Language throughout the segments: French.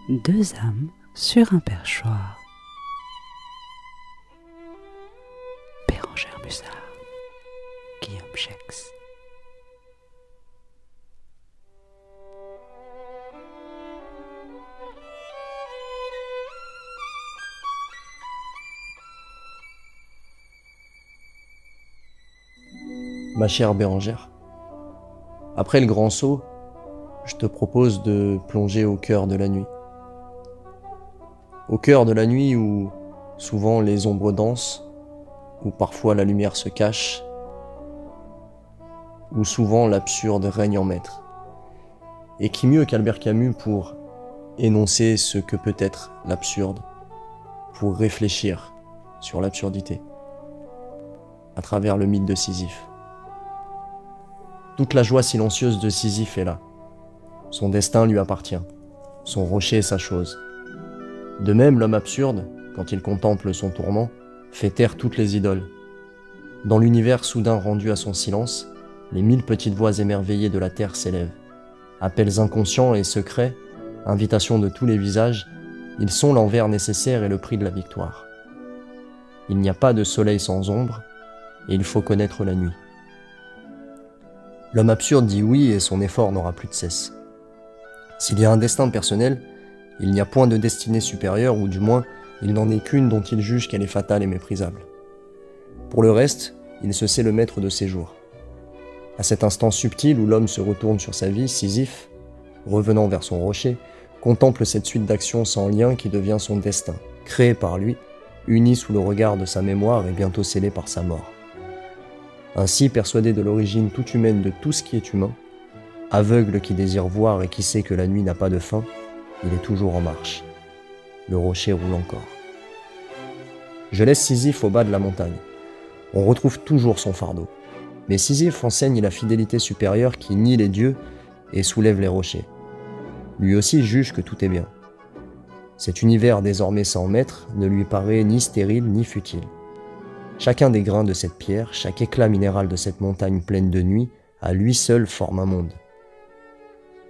Deux âmes sur un perchoir. Bérengère Musard, Guillaume Gex. Ma chère Bérengère, après le grand saut, je te propose de plonger au cœur de la nuit. Au cœur de la nuit où souvent les ombres dansent, où parfois la lumière se cache, où souvent l'absurde règne en maître. Et qui mieux qu'Albert Camus pour énoncer ce que peut être l'absurde, pour réfléchir sur l'absurdité, à travers le mythe de Sisyphe. Toute la joie silencieuse de Sisyphe est là. Son destin lui appartient. Son rocher est sa chose. De même, l'homme absurde, quand il contemple son tourment, fait taire toutes les idoles. Dans l'univers soudain rendu à son silence, les 1000 petites voix émerveillées de la terre s'élèvent. Appels inconscients et secrets, invitations de tous les visages, ils sont l'envers nécessaire et le prix de la victoire. Il n'y a pas de soleil sans ombre, et il faut connaître la nuit. L'homme absurde dit oui et son effort n'aura plus de cesse. S'il y a un destin personnel, il n'y a point de destinée supérieure, ou du moins, il n'en est qu'une dont il juge qu'elle est fatale et méprisable. Pour le reste, il se sait le maître de ses jours. À cet instant subtil où l'homme se retourne sur sa vie, Sisyphe, revenant vers son rocher, contemple cette suite d'actions sans lien qui devient son destin, créé par lui, uni sous le regard de sa mémoire et bientôt scellé par sa mort. Ainsi, persuadé de l'origine toute humaine de tout ce qui est humain, aveugle qui désire voir et qui sait que la nuit n'a pas de fin, il est toujours en marche. Le rocher roule encore. Je laisse Sisyphe au bas de la montagne. On retrouve toujours son fardeau. Mais Sisyphe enseigne la fidélité supérieure qui nie les dieux et soulève les rochers. Lui aussi juge que tout est bien. Cet univers désormais sans maître ne lui paraît ni stérile ni futile. Chacun des grains de cette pierre, chaque éclat minéral de cette montagne pleine de nuit, à lui seul forme un monde.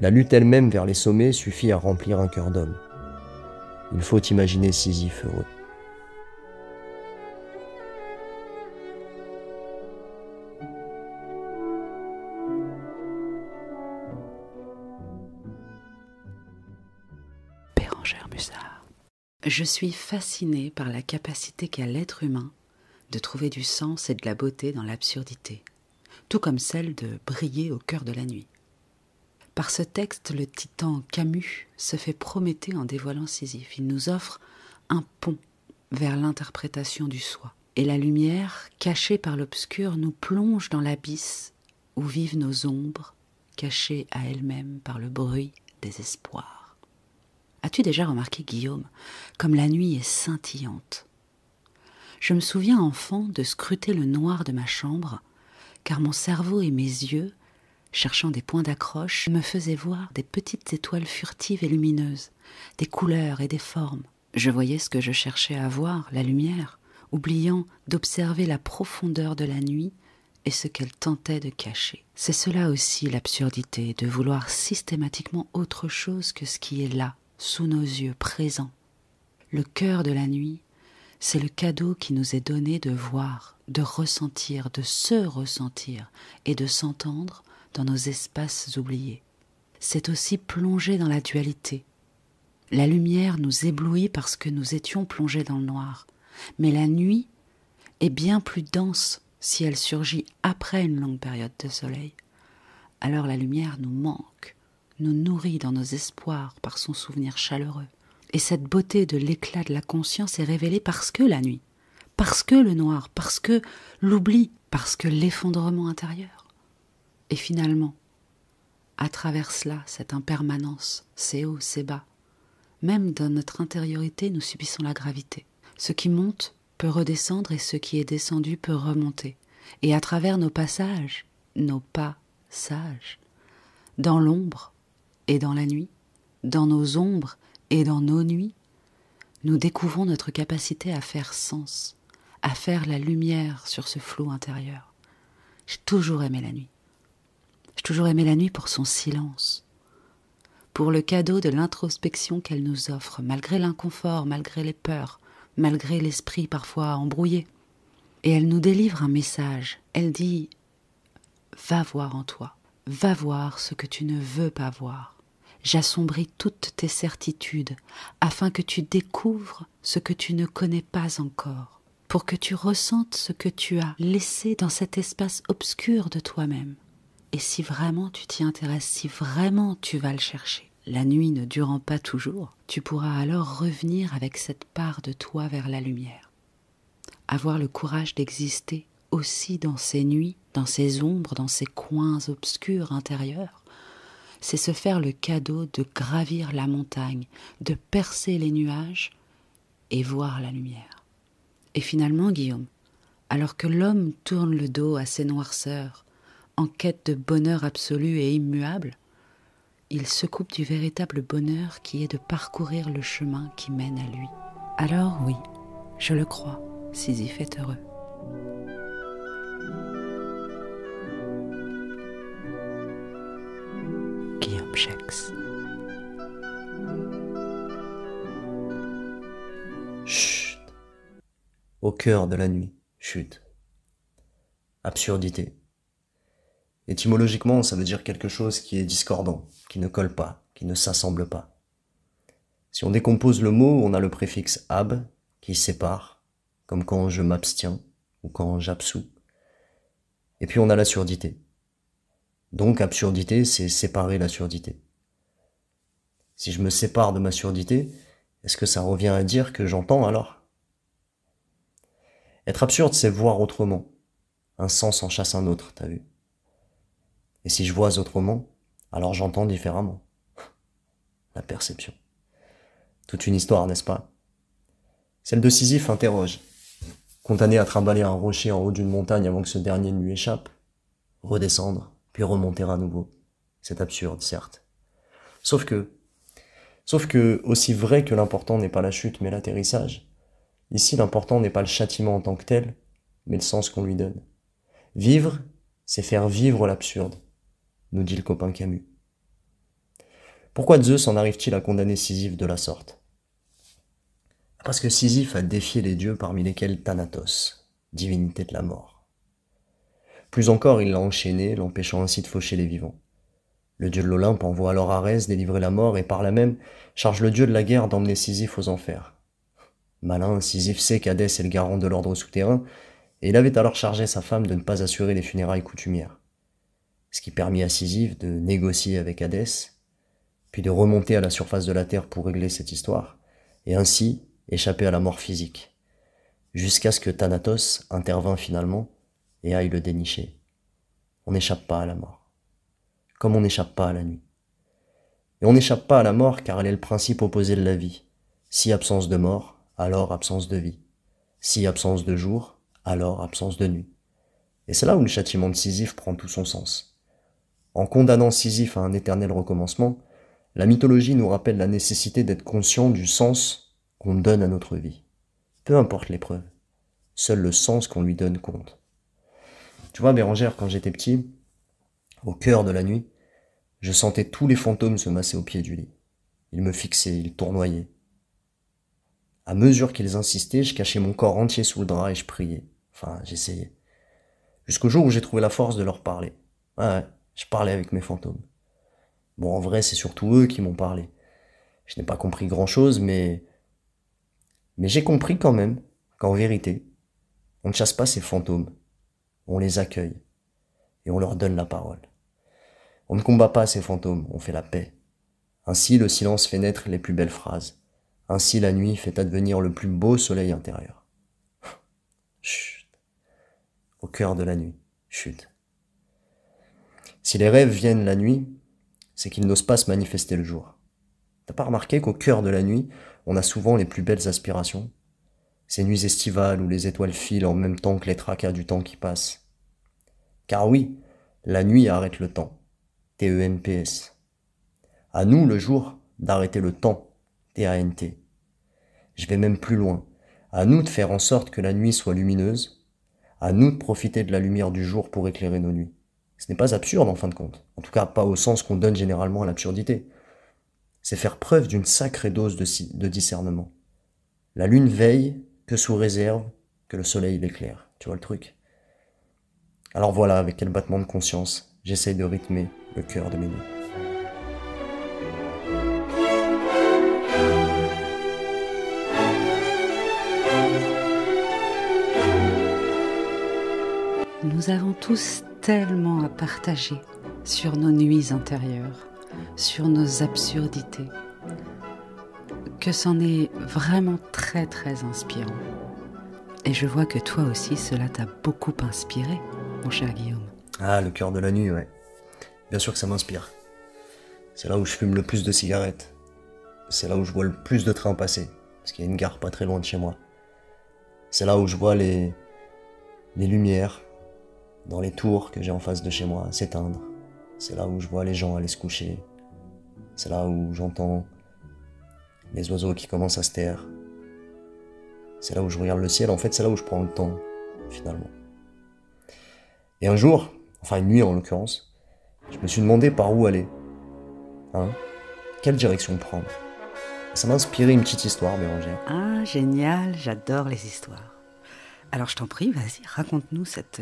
La lutte elle-même vers les sommets suffit à remplir un cœur d'homme. Il faut imaginer Sisyphe heureux. Bérengère Musard. Je suis fascinée par la capacité qu'a l'être humain de trouver du sens et de la beauté dans l'absurdité, tout comme celle de briller au cœur de la nuit. Par ce texte, le titan Camus se fait Prométhée en dévoilant Sisyphe. Il nous offre un pont vers l'interprétation du soi. Et la lumière, cachée par l'obscur, nous plonge dans l'abysse où vivent nos ombres, cachées à elles-mêmes par le bruit des espoirs. As-tu déjà remarqué, Guillaume, comme la nuit est scintillante? Je me souviens enfant de scruter le noir de ma chambre, car mon cerveau et mes yeux, cherchant des points d'accroche, me faisaient voir des petites étoiles furtives et lumineuses, des couleurs et des formes. Je voyais ce que je cherchais à voir, la lumière, oubliant d'observer la profondeur de la nuit et ce qu'elle tentait de cacher. C'est cela aussi l'absurdité, de vouloir systématiquement autre chose que ce qui est là, sous nos yeux, présent. Le cœur de la nuit, c'est le cadeau qui nous est donné de voir, de ressentir, de se ressentir et de s'entendre dans nos espaces oubliés. C'est aussi plonger dans la dualité. La lumière nous éblouit parce que nous étions plongés dans le noir. Mais la nuit est bien plus dense si elle surgit après une longue période de soleil. Alors la lumière nous manque, nous nourrit dans nos espoirs par son souvenir chaleureux. Et cette beauté de l'éclat de la conscience est révélée parce que la nuit, parce que le noir, parce que l'oubli, parce que l'effondrement intérieur. Et finalement, à travers cela, cette impermanence, ces hauts, ces bas, même dans notre intériorité, nous subissons la gravité. Ce qui monte peut redescendre et ce qui est descendu peut remonter. Et à travers nos passages, nos pas sages, dans l'ombre et dans la nuit, dans nos ombres et dans nos nuits, nous découvrons notre capacité à faire sens, à faire la lumière sur ce flou intérieur. J'ai toujours aimé la nuit. J'ai toujours aimé la nuit pour son silence, pour le cadeau de l'introspection qu'elle nous offre, malgré l'inconfort, malgré les peurs, malgré l'esprit parfois embrouillé. Et elle nous délivre un message. Elle dit « Va voir en toi, va voir ce que tu ne veux pas voir. J'assombris toutes tes certitudes, afin que tu découvres ce que tu ne connais pas encore, pour que tu ressentes ce que tu as laissé dans cet espace obscur de toi-même. Et si vraiment tu t'y intéresses, si vraiment tu vas le chercher, la nuit ne durant pas toujours, tu pourras alors revenir avec cette part de toi vers la lumière. Avoir le courage d'exister aussi dans ces nuits, dans ces ombres, dans ces coins obscurs intérieurs, c'est se faire le cadeau de gravir la montagne, de percer les nuages et voir la lumière. Et finalement, Guillaume, alors que l'homme tourne le dos à ses noirceurs, en quête de bonheur absolu et immuable, il se coupe du véritable bonheur qui est de parcourir le chemin qui mène à lui. Alors oui, je le crois, Sisyphe est heureux. Guillaume Chaix. Chut. Au cœur de la nuit, chut. Absurdité. Étymologiquement, ça veut dire quelque chose qui est discordant, qui ne colle pas, qui ne s'assemble pas. Si on décompose le mot, on a le préfixe ab, qui sépare, comme quand je m'abstiens, ou quand j'absous. Et puis on a la surdité. Donc absurdité, c'est séparer la surdité. Si je me sépare de ma surdité, est-ce que ça revient à dire que j'entends alors? Être absurde, c'est voir autrement. Un sens en chasse un autre, t'as vu? Et si je vois autrement, alors j'entends différemment. La perception. Toute une histoire, n'est-ce pas? Celle de Sisyphe interroge. Condamné à trimballer un rocher en haut d'une montagne avant que ce dernier ne lui échappe, redescendre, puis remonter à nouveau. C'est absurde, certes. Sauf que, aussi vrai que l'important n'est pas la chute mais l'atterrissage, ici l'important n'est pas le châtiment en tant que tel, mais le sens qu'on lui donne. Vivre, c'est faire vivre l'absurde, nous dit le copain Camus. Pourquoi Zeus en arrive-t-il à condamner Sisyphe de la sorte? Parce que Sisyphe a défié les dieux parmi lesquels Thanatos, divinité de la mort. Plus encore, il l'a enchaîné, l'empêchant ainsi de faucher les vivants. Le dieu de l'Olympe envoie alors Arès délivrer la mort et par là même charge le dieu de la guerre d'emmener Sisyphe aux enfers. Malin, Sisyphe sait qu'Hadès est le garant de l'ordre souterrain et il avait alors chargé sa femme de ne pas assurer les funérailles coutumières. Ce qui permit à Sisyphe de négocier avec Hadès, puis de remonter à la surface de la terre pour régler cette histoire, et ainsi échapper à la mort physique, jusqu'à ce que Thanatos intervint finalement et aille le dénicher. On n'échappe pas à la mort, comme on n'échappe pas à la nuit. Et on n'échappe pas à la mort car elle est le principe opposé de la vie. Si absence de mort, alors absence de vie. Si absence de jour, alors absence de nuit. Et c'est là où le châtiment de Sisyphe prend tout son sens. En condamnant Sisyphe à un éternel recommencement, la mythologie nous rappelle la nécessité d'être conscient du sens qu'on donne à notre vie. Peu importe l'épreuve, seul le sens qu'on lui donne compte. Tu vois, Bérangère, quand j'étais petit, au cœur de la nuit, je sentais tous les fantômes se masser au pied du lit. Ils me fixaient, ils tournoyaient. À mesure qu'ils insistaient, je cachais mon corps entier sous le drap et je priais. Enfin, j'essayais. Jusqu'au jour où j'ai trouvé la force de leur parler. Ouais, je parlais avec mes fantômes. Bon, en vrai, c'est surtout eux qui m'ont parlé. Je n'ai pas compris grand-chose, mais j'ai compris quand même qu'en vérité, on ne chasse pas ces fantômes. On les accueille et on leur donne la parole. On ne combat pas ces fantômes, on fait la paix. Ainsi, le silence fait naître les plus belles phrases. Ainsi, la nuit fait advenir le plus beau soleil intérieur. Chut. Au cœur de la nuit. Chut. Si les rêves viennent la nuit, c'est qu'ils n'osent pas se manifester le jour. T'as pas remarqué qu'au cœur de la nuit, on a souvent les plus belles aspirations? Ces nuits estivales où les étoiles filent en même temps que les tracas du temps qui passe. Car oui, la nuit arrête le temps. T-E-M-P-S. À nous, le jour, d'arrêter le temps. T-A-N-T. Je vais même plus loin. À nous de faire en sorte que la nuit soit lumineuse. À nous de profiter de la lumière du jour pour éclairer nos nuits. Ce n'est pas absurde en fin de compte. En tout cas, pas au sens qu'on donne généralement à l'absurdité. c'est faire preuve d'une sacrée dose de discernement. La lune veille que sous réserve que le soleil l'éclaire. Tu vois le truc? Alors voilà, avec quel battement de conscience j'essaye de rythmer le cœur de mes nuits. Nous avons tous tellement à partager sur nos nuits intérieures, sur nos absurdités, que c'en est vraiment très très inspirant. Et je vois que toi aussi, cela t'a beaucoup inspiré, mon cher Guillaume. Ah, le cœur de la nuit, ouais. Bien sûr que ça m'inspire. C'est là où je fume le plus de cigarettes. C'est là où je vois le plus de trains passer, parce qu'il y a une gare pas très loin de chez moi. C'est là où je vois les lumières dans les tours que j'ai en face de chez moi s'éteindre. C'est là où je vois les gens aller se coucher. C'est là où j'entends les oiseaux qui commencent à se taire. C'est là où je regarde le ciel. En fait, c'est là où je prends le temps, finalement. Et un jour, enfin une nuit en l'occurrence, je me suis demandé par où aller. Quelle direction prendre? Ça m'a inspiré une petite histoire, Bérangère. Ah, génial, j'adore les histoires. Alors je t'en prie, vas-y, raconte-nous cette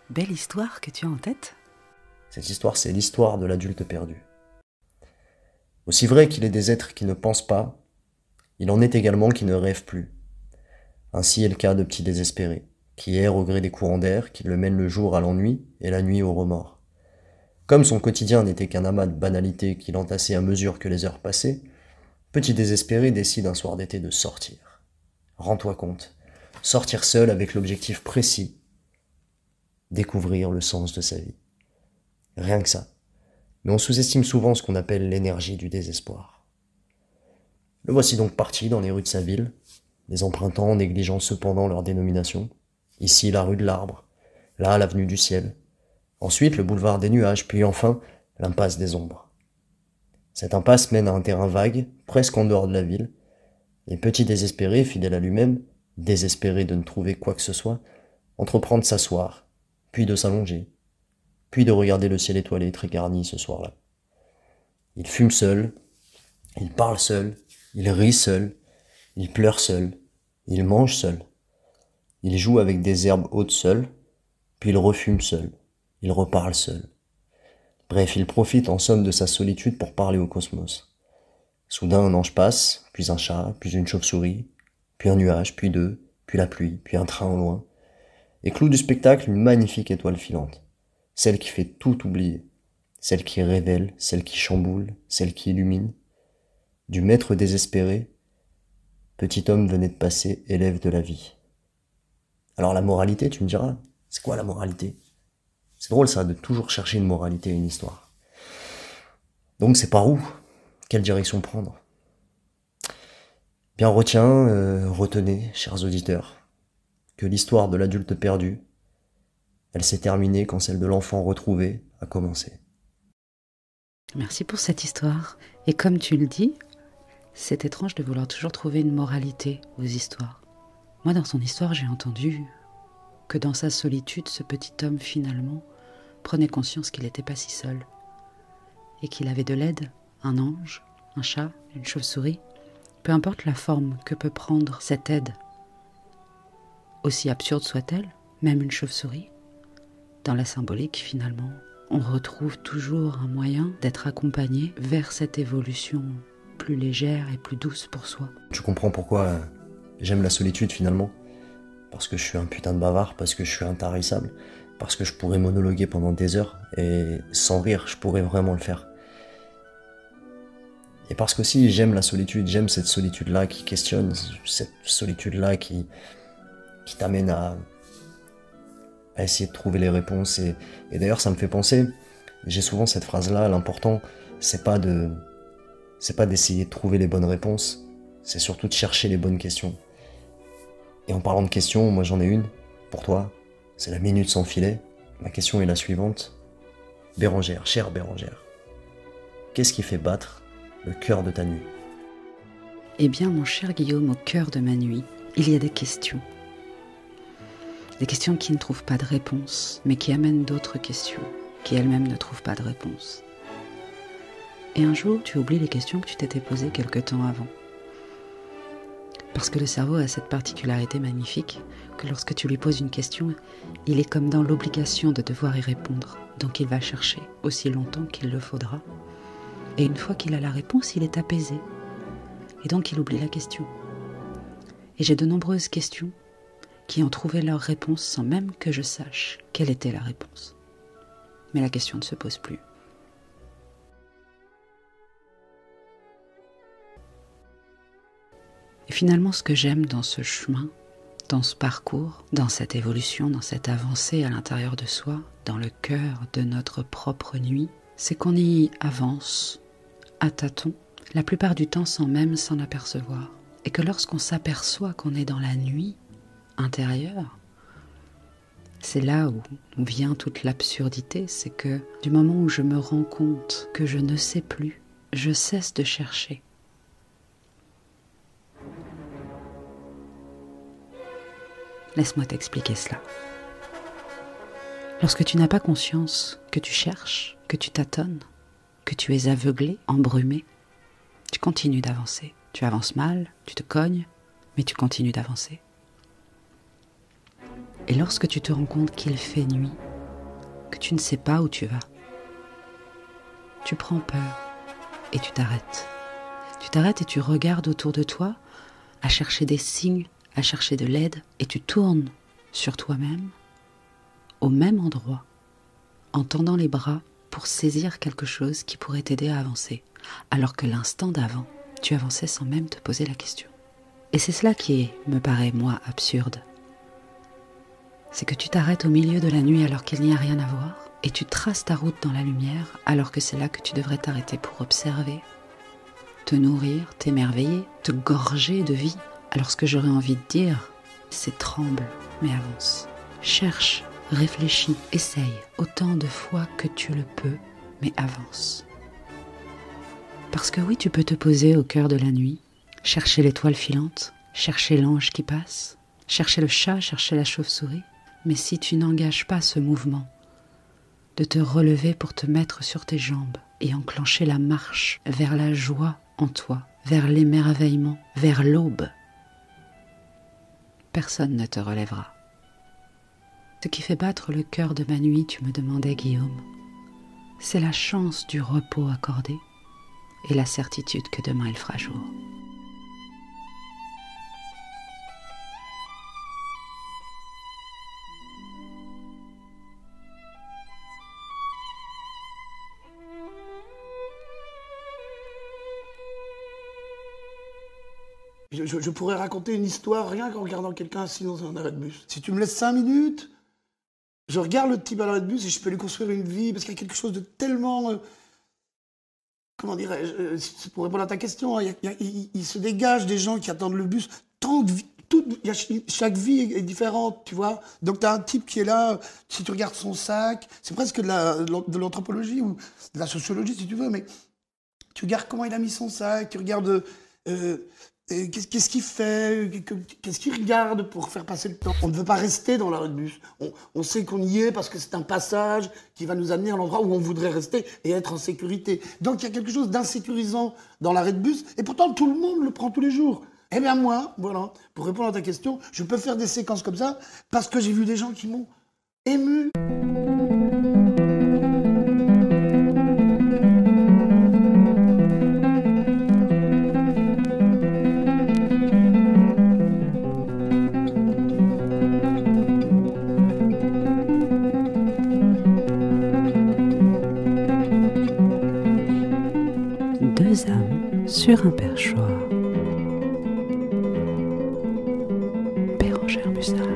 belle histoire que tu as en tête. Cette histoire, c'est l'histoire de l'adulte perdu. Aussi vrai qu'il est des êtres qui ne pensent pas, il en est également qui ne rêvent plus. Ainsi est le cas de petits désespérés, qui errent au gré des courants d'air, qui le mènent le jour à l'ennui et la nuit au remords. Comme son quotidien n'était qu'un amas de banalités qu'il entassait à mesure que les heures passaient, petit désespéré décide un soir d'été de sortir. Rends-toi compte, sortir seul avec l'objectif précis, découvrir le sens de sa vie. Rien que ça. Mais on sous-estime souvent ce qu'on appelle l'énergie du désespoir. Le voici donc parti dans les rues de sa ville, les empruntant en négligeant cependant leur dénomination. Ici la rue de l'Arbre, là l'avenue du Ciel, ensuite le boulevard des Nuages, puis enfin l'impasse des Ombres. Cette impasse mène à un terrain vague, presque en dehors de la ville. Et petit désespéré, fidèle à lui-même, désespéré de ne trouver quoi que ce soit, entreprend de s'asseoir, puis de s'allonger, puis de regarder le ciel étoilé très garni ce soir-là. Il fume seul, il parle seul, il rit seul, il pleure seul, il mange seul. Il joue avec des herbes hautes seul, puis il refume seul, il reparle seul. Bref, il profite en somme de sa solitude pour parler au cosmos. Soudain un ange passe, puis un chat, puis une chauve-souris, puis un nuage, puis deux, puis la pluie, puis un train au loin. Et clou du spectacle, une magnifique étoile filante. Celle qui fait tout oublier. Celle qui révèle, celle qui chamboule, celle qui illumine. Du maître désespéré, petit homme venait de passer, élève de la vie. Alors la moralité, tu me diras, c'est quoi la moralité? C'est drôle ça, de toujours chercher une moralité à une histoire. Donc c'est par où? Quelle direction prendre? Bien retenez, chers auditeurs, que l'histoire de l'adulte perdu, elle s'est terminée quand celle de l'enfant retrouvé a commencé. Merci pour cette histoire. Et comme tu le dis, c'est étrange de vouloir toujours trouver une moralité aux histoires. Moi, dans son histoire, j'ai entendu que dans sa solitude, ce petit homme, finalement, prenait conscience qu'il n'était pas si seul et qu'il avait de l'aide, un ange, un chat, une chauve-souris, peu importe la forme que peut prendre cette aide. Aussi absurde soit-elle, même une chauve-souris, dans la symbolique, finalement, on retrouve toujours un moyen d'être accompagné vers cette évolution plus légère et plus douce pour soi. Tu comprends pourquoi j'aime la solitude finalement? Parce que je suis un putain de bavard, parce que je suis intarissable, parce que je pourrais monologuer pendant des heures et sans rire, je pourrais vraiment le faire. Et parce qu'aussi j'aime la solitude, j'aime cette solitude-là qui questionne, cette solitude-là qui t'amène à essayer de trouver les réponses. Et d'ailleurs ça me fait penser, j'ai souvent cette phrase-là, l'important c'est pas d'essayer de trouver les bonnes réponses, c'est surtout de chercher les bonnes questions. Et en parlant de questions, moi j'en ai une pour toi, c'est la minute sans filet. Ma question est la suivante. Bérangère, chère Bérangère, qu'est-ce qui fait battre le cœur de ta nuit? Eh bien, mon cher Guillaume, au cœur de ma nuit, il y a des questions. Des questions qui ne trouvent pas de réponse, mais qui amènent d'autres questions, qui elles-mêmes ne trouvent pas de réponse. Et un jour, tu oublies les questions que tu t'étais posées quelque temps avant. Parce que le cerveau a cette particularité magnifique que lorsque tu lui poses une question, il est comme dans l'obligation de devoir y répondre. Donc il va chercher aussi longtemps qu'il le faudra. Et une fois qu'il a la réponse, il est apaisé. Et donc il oublie la question. Et j'ai de nombreuses questions qui ont trouvé leur réponse sans même que je sache quelle était la réponse. Mais la question ne se pose plus. Et finalement, ce que j'aime dans ce chemin, dans ce parcours, dans cette évolution, dans cette avancée à l'intérieur de soi, dans le cœur de notre propre nuit, c'est qu'on y avance à tâtons, la plupart du temps sans même s'en apercevoir. Et que lorsqu'on s'aperçoit qu'on est dans la nuit intérieure, c'est là où vient toute l'absurdité, c'est que du moment où je me rends compte que je ne sais plus, je cesse de chercher. Laisse-moi t'expliquer cela. Lorsque tu n'as pas conscience que tu cherches, que tu tâtonnes, que tu es aveuglé, embrumé, tu continues d'avancer. Tu avances mal, tu te cognes, mais tu continues d'avancer. Et lorsque tu te rends compte qu'il fait nuit, que tu ne sais pas où tu vas, tu prends peur et tu t'arrêtes. Tu t'arrêtes et tu regardes autour de toi à chercher des signes, à chercher de l'aide, et tu tournes sur toi-même au même endroit, en tendant les bras pour saisir quelque chose qui pourrait t'aider à avancer, alors que l'instant d'avant, tu avançais sans même te poser la question. Et c'est cela qui me paraît, moi, absurde. C'est que tu t'arrêtes au milieu de la nuit alors qu'il n'y a rien à voir, et tu traces ta route dans la lumière alors que c'est là que tu devrais t'arrêter pour observer, te nourrir, t'émerveiller, te gorger de vie. Alors ce que j'aurais envie de dire, c'est tremble, mais avance. Cherche, réfléchis, essaye autant de fois que tu le peux, mais avance. Parce que oui, tu peux te poser au cœur de la nuit, chercher l'étoile filante, chercher l'ange qui passe, chercher le chat, chercher la chauve-souris. Mais si tu n'engages pas ce mouvement, de te relever pour te mettre sur tes jambes et enclencher la marche vers la joie en toi, vers l'émerveillement, vers l'aube, personne ne te relèvera. Ce qui fait battre le cœur de ma nuit, tu me demandais, Guillaume, c'est la chance du repos accordé et la certitude que demain il fera jour. Je pourrais raconter une histoire rien qu'en regardant quelqu'un assis dans un arrêt de bus. Si tu me laisses 5 minutes, je regarde le type à l'arrêt de bus et je peux lui construire une vie, parce qu'il y a quelque chose de tellement... comment dirais-je, pour répondre à ta question, il se dégage des gens qui attendent le bus. Tant de vie, chaque vie est différente, tu vois. Donc tu as un type qui est là, si tu regardes son sac, c'est presque de l'anthropologie ou de la sociologie si tu veux, mais tu regardes comment il a mis son sac, tu regardes... qu'est-ce qu'il fait, qu'est-ce qu'il regarde pour faire passer le temps. On ne veut pas rester dans l'arrêt de bus. On sait qu'on y est parce que c'est un passage qui va nous amener à l'endroit où on voudrait rester et être en sécurité. Donc il y a quelque chose d'insécurisant dans l'arrêt de bus et pourtant tout le monde le prend tous les jours. Eh bien moi, voilà, pour répondre à ta question, je peux faire des séquences comme ça parce que j'ai vu des gens qui m'ont ému. Deux âmes sur un perchoir. Bérangère Musard.